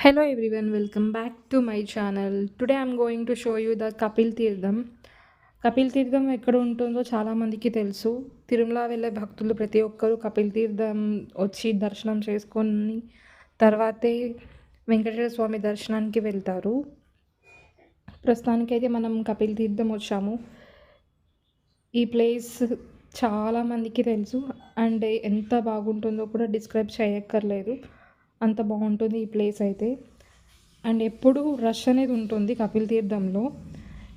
Hello everyone, welcome back to my channel. Today I'm going to show you the Kapil Tirtham. Kapil తీర్థం ఎక్కడ ఉంటుందో చాలామందికి తెలుసు. తిరుమల వెళ్ళే భక్తులు ప్రతి ఒక్కరూ కపిల్ తీర్థం వచ్చి దర్శనం చేసుకొని తర్వాతే వెంకటేశ్వర స్వామి దర్శనానికి వెళ్తారు. ప్రస్తుతానికైతే మనం కపిల్ తీర్థం వచ్చాము. ఈ ప్లేస్ చాలామందికి తెలుసు అండ్ ఎంత బాగుంటుందో కూడా డిస్క్రైబ్ చేయక్కర్లేదు, అంత బాగుంటుంది ఈ ప్లేస్ అయితే. అండ్ ఎప్పుడు రష్ అనేది ఉంటుంది కపిల్ తీర్థంలో.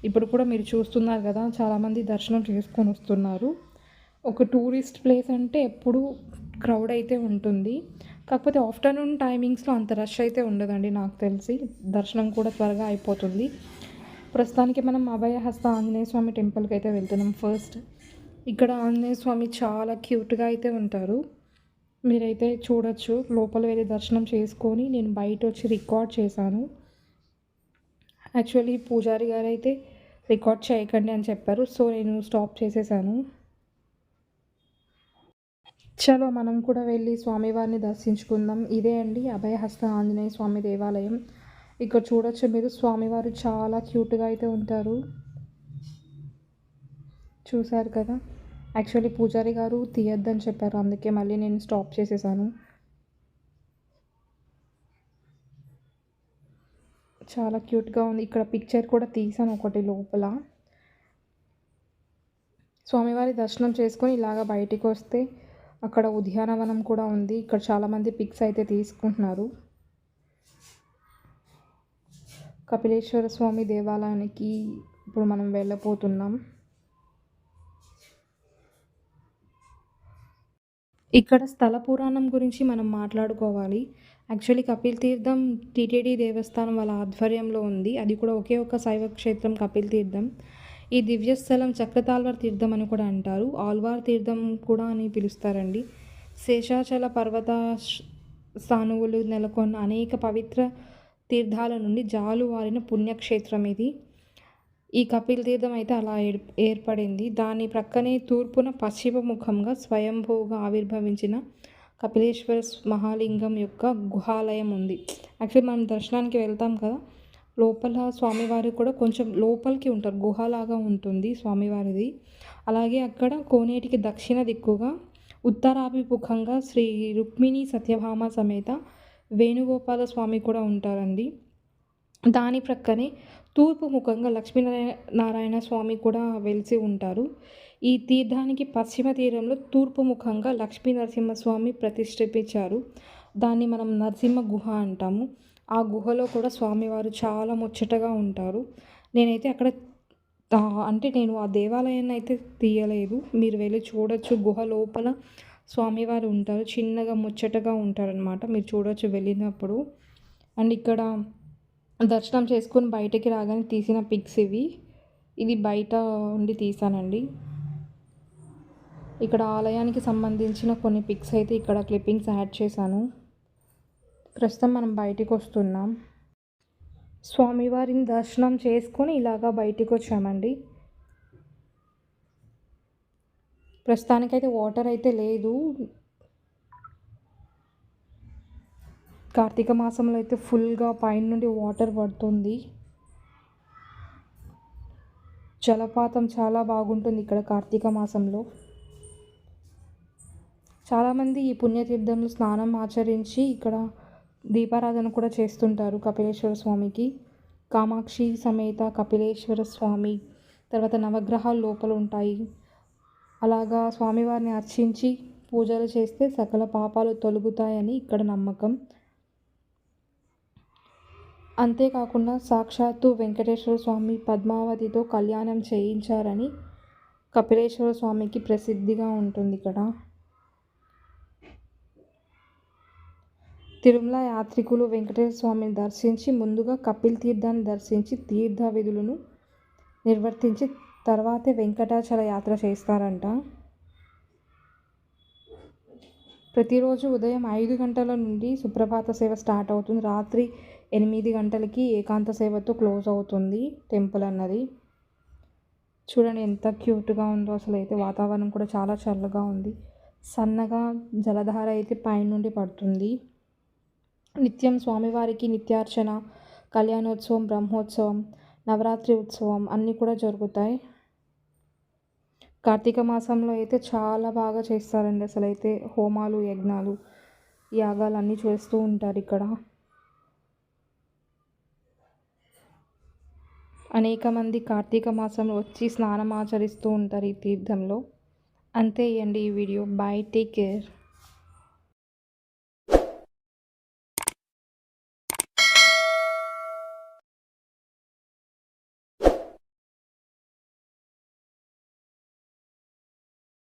ఇప్పుడు కూడా మీరు చూస్తున్నారు కదా, చాలామంది దర్శనం చేసుకొని వస్తున్నారు. ఒక టూరిస్ట్ ప్లేస్ అంటే ఎప్పుడు క్రౌడ్ అయితే ఉంటుంది. కాకపోతే ఆఫ్టర్నూన్ టైమింగ్స్లో అంత రష్ అయితే ఉండదండి, నాకు తెలిసి దర్శనం కూడా త్వరగా అయిపోతుంది. ప్రస్తుతానికి మనం అభయహస్త ఆంజనేయ స్వామి టెంపుల్కి అయితే వెళ్తున్నాం. ఫస్ట్ ఇక్కడ ఆంజనేయ స్వామి చాలా క్యూట్గా అయితే ఉంటారు. మీరైతే చూడొచ్చు. లోపల వెళ్ళి దర్శనం చేసుకొని నేను బయట వచ్చి రికార్డ్ చేశాను. యాక్చువల్లీ పూజారి గారు అయితే రికార్డ్ చేయకండి అని చెప్పారు, సో నేను స్టాప్ చేసేసాను. చలో మనం కూడా వెళ్ళి స్వామివారిని దర్శించుకుందాం. ఇదే అండి అభయహస్త ఆంజనేయ స్వామి దేవాలయం. ఇక్కడ చూడొచ్చు మీరు, స్వామివారు చాలా క్యూట్గా అయితే ఉంటారు. చూశారు కదా. యాక్చువల్లీ పూజారి గారు తీయొద్దని చెప్పారు, అందుకే మళ్ళీ నేను స్టాప్ చేసేసాను. చాలా క్యూట్గా ఉంది. ఇక్కడ పిక్చర్ కూడా తీసాను ఒకటి లోపల. స్వామివారి దర్శనం చేసుకొని ఇలాగ బయటికి వస్తే అక్కడ ఉద్యానవనం కూడా ఉంది. ఇక్కడ చాలామంది పిక్స్ అయితే తీసుకుంటున్నారు. కపిలేశ్వర స్వామి దేవాలయానికి ఇప్పుడు మనం వెళ్ళబోతున్నాం. ఇక్కడ స్థల పురాణం గురించి మనం మాట్లాడుకోవాలి. యాక్చువల్లీ కపిల్ తీర్థం టీటీడీ దేవస్థానం వాళ్ళ ఆధ్వర్యంలో ఉంది. అది కూడా ఒకే ఒక శైవ క్షేత్రం కపిల్ తీర్థం. ఈ దివ్యస్థలం చక్రతాల్వార్ తీర్థం అని కూడా అంటారు, ఆల్వార్ తీర్థం కూడా అని పిలుస్తారండి. శేషాచల పర్వత స్థానువులు నెలకొన్న అనేక పవిత్ర తీర్థాల నుండి జాలువారిన పుణ్యక్షేత్రం ఇది. ఈ కపిల్ తీర్థం అయితే అలా ఏర్పడింది. దాని ప్రక్కనే తూర్పున పశ్చిమ ముఖంగా స్వయంభూగా ఆవిర్భవించిన కపిలేశ్వర మహాలింగం యొక్క గుహాలయం ఉంది. యాక్చువల్లీ మనం దర్శనానికి వెళ్తాం కదా, లోపల స్వామివారి కూడా కొంచెం లోపలికి ఉంటారు, గుహలాగా ఉంటుంది స్వామివారిది. అలాగే అక్కడ కోనేటికి దక్షిణ దిక్కుగా ఉత్తరాభిముఖంగా శ్రీ రుక్మిణి సత్యభామ సమేత వేణుగోపాల స్వామి కూడా ఉంటారండి. దాని ప్రక్కనే తూర్పు ముఖంగా లక్ష్మీనారాయణ స్వామి కూడా వెలిసి ఉంటారు. ఈ తీర్థానికి పశ్చిమ తీరంలో తూర్పు ముఖంగా లక్ష్మీ నరసింహస్వామి ప్రతిష్ఠించారు. దాన్ని మనం నరసింహ గుహ అంటాము. ఆ గుహలో కూడా స్వామివారు చాలా ముచ్చటగా ఉంటారు. నేనైతే అక్కడ అంటే నేను ఆ దేవాలయాన్ని అయితే తీయలేదు, మీరు వెళ్ళి చూడొచ్చు. గుహ లోపల స్వామివారు ఉంటారు, చిన్నగా ముచ్చటగా ఉంటారనమాట, మీరు చూడొచ్చు వెళ్ళినప్పుడు. అండ్ ఇక్కడ దర్శనం చేసుకొని బయటకి రాగానే తీసిన పిక్స్ ఇవి. ఇది బయట ఉండి తీసానండి. ఇక్కడ ఆలయానికి సంబంధించిన కొన్ని పిక్స్ అయితే ఇక్కడ క్లిప్పింగ్స్ యాడ్ చేశాను. ప్రస్తుతం మనం బయటికి వస్తున్నాం. స్వామివారిని దర్శనం చేసుకొని ఇలాగా బయటికి వచ్చామండి. ప్రస్తుతానికైతే వాటర్ అయితే లేదు. కార్తీక మాసంలో అయితే ఫుల్గా పైన నుండి వాటర్ పడుతుంది. జలపాతం చాలా బాగుంటుంది ఇక్కడ కార్తీక మాసంలో. చాలామంది ఈ పుణ్యతీర్థంలో స్నానం ఆచరించి ఇక్కడ దీపారాధన కూడా చేస్తుంటారు కపిలేశ్వర స్వామికి. కామాక్షి సమేత కపిలేశ్వర స్వామి, తర్వాత నవగ్రహాలు లోపల ఉంటాయి. అలాగా స్వామివారిని అర్చించి పూజలు చేస్తే సకల పాపాలు తొలగుతాయని ఇక్కడ నమ్మకం. అంతేకాకుండా సాక్షాత్తు వెంకటేశ్వర స్వామి పద్మావతితో కళ్యాణం చేయించారని కపిలేశ్వర స్వామికి ప్రసిద్ధిగా ఉంటుంది ఇక్కడ. తిరుమల యాత్రికులు వెంకటేశ్వర స్వామిని దర్శించి ముందుగా కపిల్ తీర్థాన్ని దర్శించి తీర్థ విధులను నిర్వర్తించి తర్వాతే వెంకటాచల యాత్ర చేస్తారంట. ప్రతిరోజు ఉదయం 5 గంటల నుండి సుప్రభాత సేవ స్టార్ట్ అవుతుంది. రాత్రి 8 గంటలకి ఏకాంత సేవతో క్లోజ్ అవుతుంది టెంపుల్ అన్నది. చూడండి ఎంత క్యూట్గా ఉందో అసలు. అయితే వాతావరణం కూడా చాలా చల్లగా ఉంది. సన్నగా జలధార అయితే పైనుండి పడుతుంది. నిత్యం స్వామివారికి నిత్యార్చన, కళ్యాణోత్సవం, బ్రహ్మోత్సవం, నవరాత్రి ఉత్సవం అన్నీ కూడా జరుగుతాయి. కార్తీక మాసంలో అయితే చాలా బాగా చేస్తారండి. అసలైతే హోమాలు, యజ్ఞాలు, యాగాలు అన్నీ చేస్తూ ఉంటారు ఇక్కడ. అనేక మంది కార్తీక మాసంలో వచ్చి స్నానం ఆచరిస్తూ ఉంటారు ఈ తీర్థంలో. అంతే అండి ఈ వీడియో. Bye, take care.